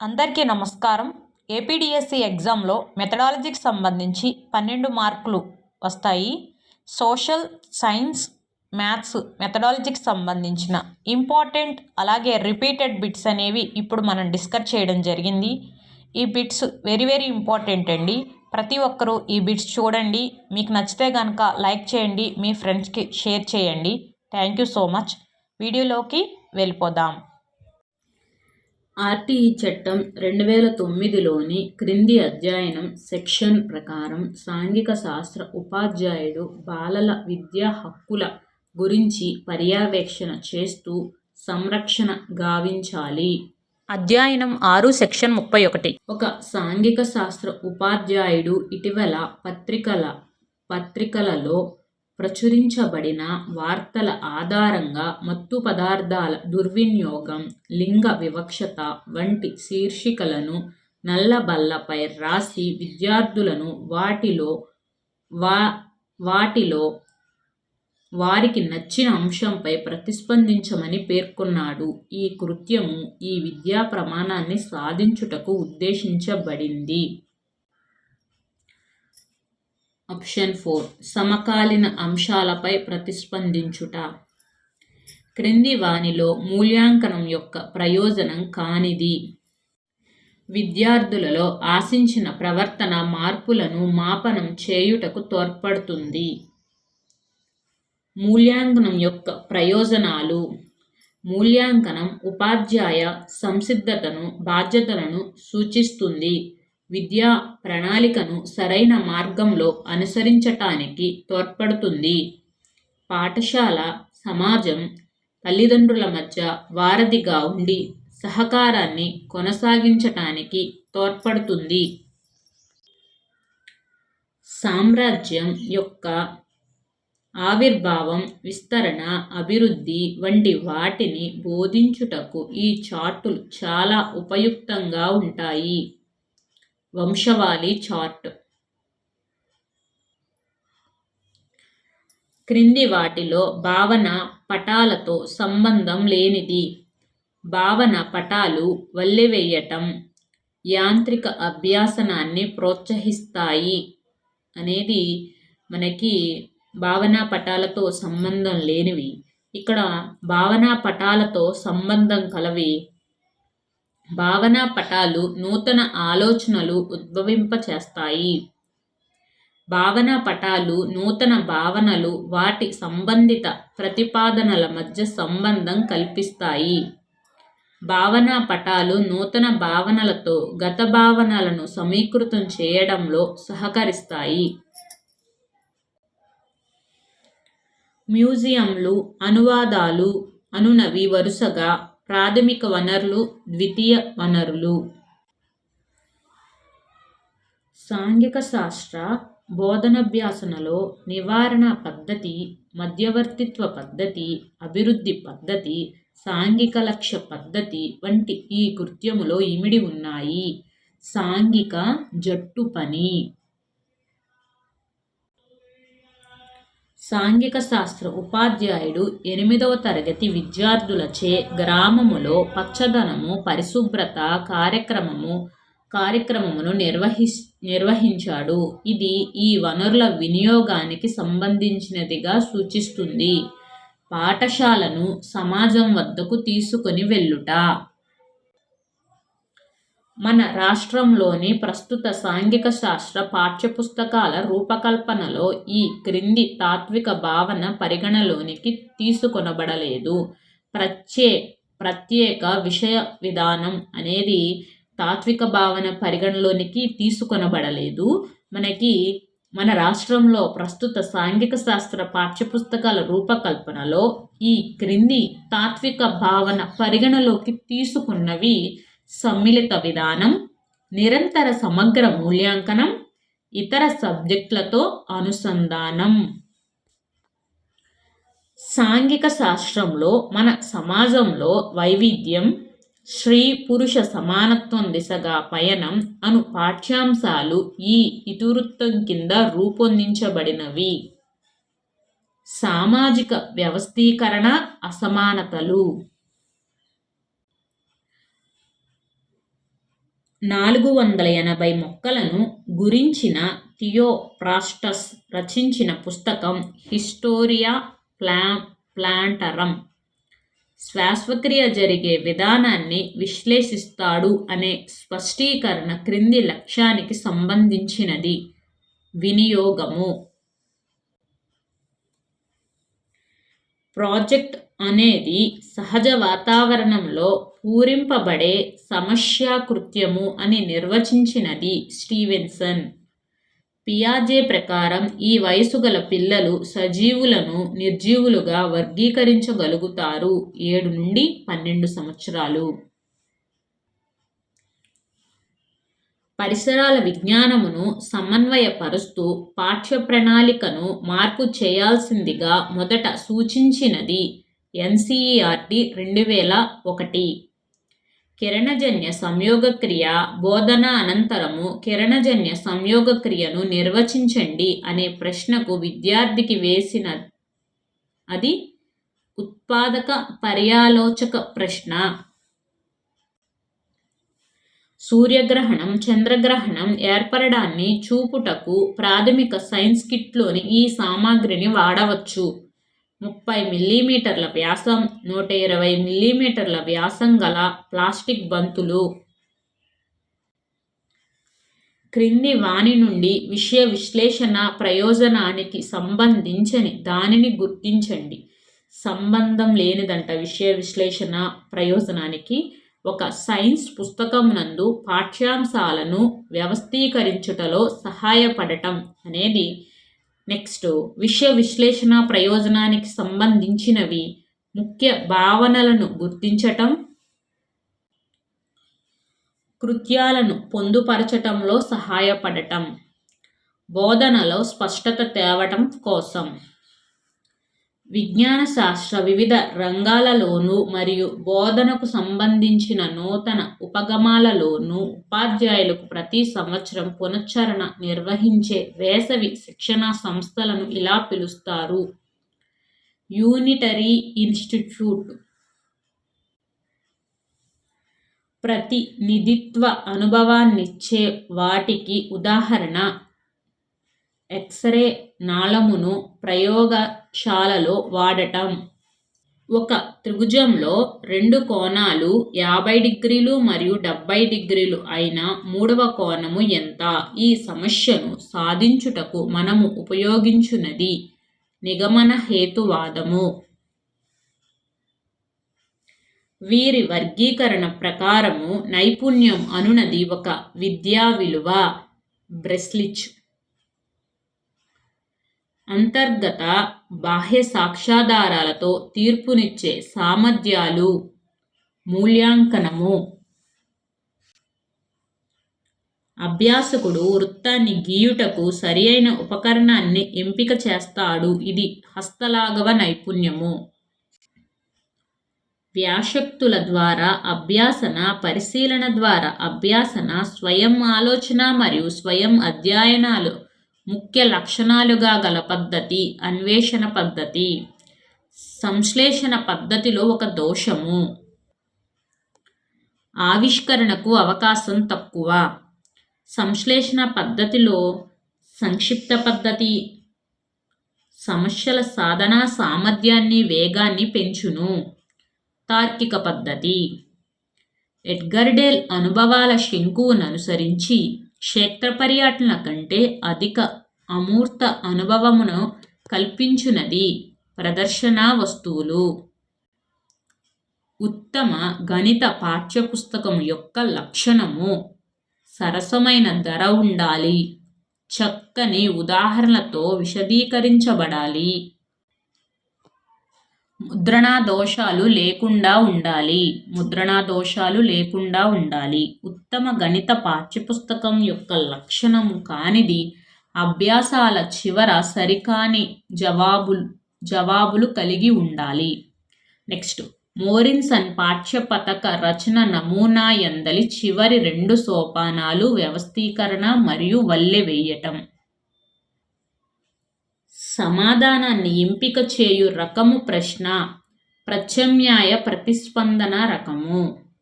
అందరికీ నమస్కారం. ఏపీడీఎస్సీ ఎగ్జామ్లో మెథడాలజీకి సంబంధించి 12 మార్కులు వస్తాయి. సోషల్, సైన్స్, మ్యాథ్స్ మెథడాలజీకి సంబంధించిన ఇంపార్టెంట్ అలాగే రిపీటెడ్ బిట్స్ అనేవి ఇప్పుడు మనం డిస్కస్ చేయడం జరిగింది. ఈ బిట్స్ వెరీ ఇంపార్టెంట్ అండి. ప్రతి ఒక్కరూ ఈ బిట్స్ చూడండి. మీకు నచ్చితే కనుక లైక్ చేయండి, మీ ఫ్రెండ్స్కి షేర్ చేయండి. Thank you so much. వీడియోలోకి వెళ్ళిపోదాం. ఆర్టీఈ చట్టం 2009లోని క్రింది అధ్యయనం సెక్షన్ ప్రకారం సాంఘిక శాస్త్ర ఉపాధ్యాయుడు బాలల విద్యా హక్కుల గురించి పర్యవేక్షణ చేస్తూ సంరక్షణ గావించాలి. అధ్యయనం 6 సెక్షన్ 31. ఒక సాంఘిక శాస్త్ర ఉపాధ్యాయుడు ఇటీవల పత్రికలలో ప్రచురించబడిన వార్తల ఆధారంగా మత్తు పదార్థాల దుర్వినియోగం, లింగ వివక్షత వంటి శీర్షికలను నల్లబల్లపై రాసి విద్యార్థులను వాటిలో వారికి నచ్చిన అంశంపై ప్రతిస్పందించమని పేర్కొన్నాడు. ఈ కృత్యము ఈ విద్యా ప్రమాణాన్ని సాధించుటకు ఉద్దేశించబడింది. ఆప్షన్ 4 సమకాలీన అంశాలపై ప్రతిస్పందించుట. క్రింది వానిలో మూల్యాంకనం యొక్క ప్రయోజనం కానిది. విద్యార్థులలో ఆశించిన ప్రవర్తన మార్పులను మాపనం చేయుటకు తోడ్పడుతుంది. మూల్యాంకనం యొక్క ప్రయోజనాలు. మూల్యాంకనం ఉపాధ్యాయ సంసిద్ధతను, బాధ్యతలను సూచిస్తుంది. విద్యా ప్రణాళికను సరైన మార్గంలో అనుసరించటానికి తోడ్పడుతుంది. పాఠశాల, సమాజం, తల్లిదండ్రుల మధ్య వారధిగా ఉండి సహకారాన్ని కొనసాగించటానికి తోడ్పడుతుంది. సామ్రాజ్యం యొక్క ఆవిర్భావం, విస్తరణ, అభివృద్ధి వంటి వాటిని బోధించుటకు ఈ చార్టులు చాలా ఉపయుక్తంగా ఉంటాయి. వంశవాళి చార్ట్. క్రింది వాటిలో భావన పటాలతో సంబంధం లేనిది. భావన పటాలు వల్లెవేయటం, యాంత్రిక అభ్యాసనాన్ని ప్రోత్సహిస్తాయి అనేది మనకి భావనా పటాలతో సంబంధం లేనివి. ఇక్కడ భావనా పటాలతో సంబంధం కలవి. భావనా పటాలు నూతన ఆలోచనలు ఉద్భవింపచేస్తాయి. భావనా పటాలు నూతన భావనలు వాటి సంబంధిత ప్రతిపాదనల మధ్య సంబంధం కల్పిస్తాయి. భావనా పటాలు నూతన భావనలతో గత భావనలను సమీకృతం చేయడంలో సహకరిస్తాయి. మ్యూజియంలు, అనువాదాలు అనునవి వరుసగా ప్రాథమిక వనరులు, ద్వితీయ వనరులు. సాంఘిక శాస్త్ర బోధనాభ్యాసనలో నివారణ పద్ధతి, మధ్యవర్తిత్వ పద్ధతి, అభివృద్ధి పద్ధతి, సాంఘిక లక్ష్య పద్ధతి వంటి ఈ కృత్యములో ఇమిడి ఉన్నాయి. సాంఘిక జట్టు పని. సాంఘిక శాస్త్ర ఉపాధ్యాయుడు 8వ తరగతి విద్యార్థులచే గ్రామములో పచ్చదనము, పరిశుభ్రత కార్యక్రమమును నిర్వహించాడు. ఇది ఈ వనరుల వినియోగానికి సంబంధించినదిగా సూచిస్తుంది. పాఠశాలను సమాజం వద్దకు తీసుకొని వెళ్ళుట. మన రాష్ట్రంలోని ప్రస్తుత సాంఘిక శాస్త్ర పాఠ్యపుస్తకాల రూపకల్పనలో ఈ క్రింది తాత్విక భావన పరిగణలోనికి తీసుకొనబడలేదు. ప్రత్యేక విషయ విధానం అనేది తాత్విక భావన పరిగణలోనికి తీసుకొనబడలేదు. మన రాష్ట్రంలో ప్రస్తుత సాంఘిక శాస్త్ర పాఠ్యపుస్తకాల రూపకల్పనలో ఈ క్రింది తాత్విక భావన పరిగణలోకి తీసుకున్నవి: సమ్మిళిత విధానం, నిరంతర సమగ్ర మూల్యాంకనం, ఇతర సబ్జెక్టులతో అనుసంధానం. సాంఘిక శాస్త్రంలో మన సమాజంలో వైవిధ్యం, స్త్రీ పురుష సమానత్వం దిశగా పయనం అను పాఠ్యాంశాలు ఈ ఇతివృత్తం కింద రూపొందించబడినవి. సామాజిక వ్యవస్థీకరణ, అసమానతలు. 480 మొక్కలను గురించిన థియోఫ్రాస్టస్ రచించిన పుస్తకం హిస్టోరియా ప్లాంటరం శ్వాసక్రియ జరిగే విధానాన్ని విశ్లేషిస్తాడు అనే స్పష్టీకరణ క్రింది లక్ష్యానికి సంబంధించినది. వినియోగము. ప్రాజెక్ట్ అనేది సహజ వాతావరణంలో పూరింపబడే సమస్యాకృత్యము అని నిర్వచించినది స్టీవెన్సన్. పియాజే ప్రకారం ఈ వయసు గల పిల్లలు సజీవులను నిర్జీవులుగా వర్గీకరించగలుగుతారు. 7 నుండి 12 సంవత్సరాలు. పరిసరాల విజ్ఞానమును సమన్వయపరుస్తూ పాఠ్య ప్రణాళికను మార్పు చేయాల్సిందిగా మొదట సూచించినది ఎన్సీఈఆర్టీ 2001. కిరణజన్య సంయోగక్రియ బోధన అనంతరము కిరణజన్య సంయోగక్రియను నిర్వచించండి అనే ప్రశ్నకు విద్యార్థికి వేసిన అది ఉత్పాదక పర్యాలోచక ప్రశ్న. సూర్యగ్రహణం, చంద్రగ్రహణం ఏర్పడడాన్ని చూపుటకు ప్రాథమిక సైన్స్ కిట్లోని ఈ సామాగ్రిని వాడవచ్చు. 30 మిల్లీమీటర్ల వ్యాసం, 120 మిల్లీమీటర్ల వ్యాసం గల ప్లాస్టిక్ బంతులు. క్రింది వాని నుండి విషయ విశ్లేషణ ప్రయోజనానికి సంబంధించని దానిని గుర్తించండి. సంబంధం లేనిదంట విషయ విశ్లేషణ ప్రయోజనానికి. ఒక సైన్స్ పుస్తకమునందు పాఠ్యాంశాలను వ్యవస్థీకరించుటలో సహాయపడటం అనేది. నెక్స్ట్, విషయ విశ్లేషణ ప్రయోజనానికి సంబంధించినవి ముఖ్య భావనలను గుర్తించటం, కృత్యాలను పొందుపరచటంలో సహాయపడటం, బోధనలో స్పష్టత తేవటం కోసం. విజ్ఞాన శాస్త్ర వివిధ రంగాలలోనూ మరియు బోధనకు సంబంధించిన నూతన ఉపగమాలలోనూ ఉపాధ్యాయులకు ప్రతి సంవత్సరం పునశ్చరణ నిర్వహించే వేసవి శిక్షణా సంస్థలను ఇలా పిలుస్తారు: యూనిటరీ ఇన్స్టిట్యూట్. ప్రతినిధిత్వ అనుభవాన్నిచ్చే వాటికి ఉదాహరణ ఎక్స్-రే నాళమును ప్రయోగశాలలో వాడటం. ఒక త్రిభుజంలో 2 కోణాలు 50 డిగ్రీలు మరియు 70 డిగ్రీలు అయిన మూడవ కోణము ఎంత? ఈ సమస్యను సాధించుటకు మనము ఉపయోగించున్నది నిగమన హేతువాదము. వీరి వర్గీకరణ ప్రకారము నైపుణ్యం అనునది ఒక విద్యా విలువ. బ్రెస్లిచ్. అంతర్గత బాహ్య సాక్ష్యాధారాలతో తీర్పునిచ్చే సామర్థ్యాలు. మూల్యాంకనము. అభ్యాసకుడు వృత్తాన్ని గీయుటకు సరియైన ఉపకరణాన్ని ఎంపిక చేస్తాడు. ఇది హస్తలాఘవ నైపుణ్యము. వ్యాసక్తుల ద్వారా అభ్యాసన, పరిశీలన ద్వారా అభ్యాసన, స్వయం ఆలోచన మరియు స్వయం అధ్యయనాలు ముఖ్య లక్షణాలుగా గల పద్ధతి అన్వేషణ పద్ధతి. సంశ్లేషణ పద్ధతిలో ఒక దోషము. ఆవిష్కరణకు అవకాశం తక్కువ. సంశ్లేషణ పద్ధతిలో సంక్షిప్త పద్ధతి సమస్యల సాధనా సామర్థ్యాన్ని, వేగాన్ని పెంచును. తార్కిక పద్ధతి. ఎడ్గర్డేల్ అనుభవాల శంకువును అనుసరించి క్షేత్ర పర్యటన కంటే అధిక అమూర్త అనుభవమును కల్పించునది ప్రదర్శనా వస్తువులు. ఉత్తమ గణిత పాఠ్యపుస్తకం యొక్క లక్షణము సరసమైన ధర ఉండాలి, చక్కని ఉదాహరణలతో విశదీకరించబడాలి, ముద్రణా దోషాలు లేకుండా ఉండాలి. ఉత్తమ గణిత పాఠ్యపుస్తకం యొక్క లక్షణము కానిది అభ్యాసాల చివర సరికాని జవాబులు కలిగి ఉండాలి. నెక్స్ట్, మోరిసన్ పాఠ్యపథక రచన నమూనా యందలి చివరి 2 సోపానాలు వ్యవస్థీకరణ మరియు వల్లె వేయటం. సమాధానాన్ని ఎంపిక చేయు రకము ప్రశ్న ప్రత్యామ్నాయ ప్రతిస్పందన రకము.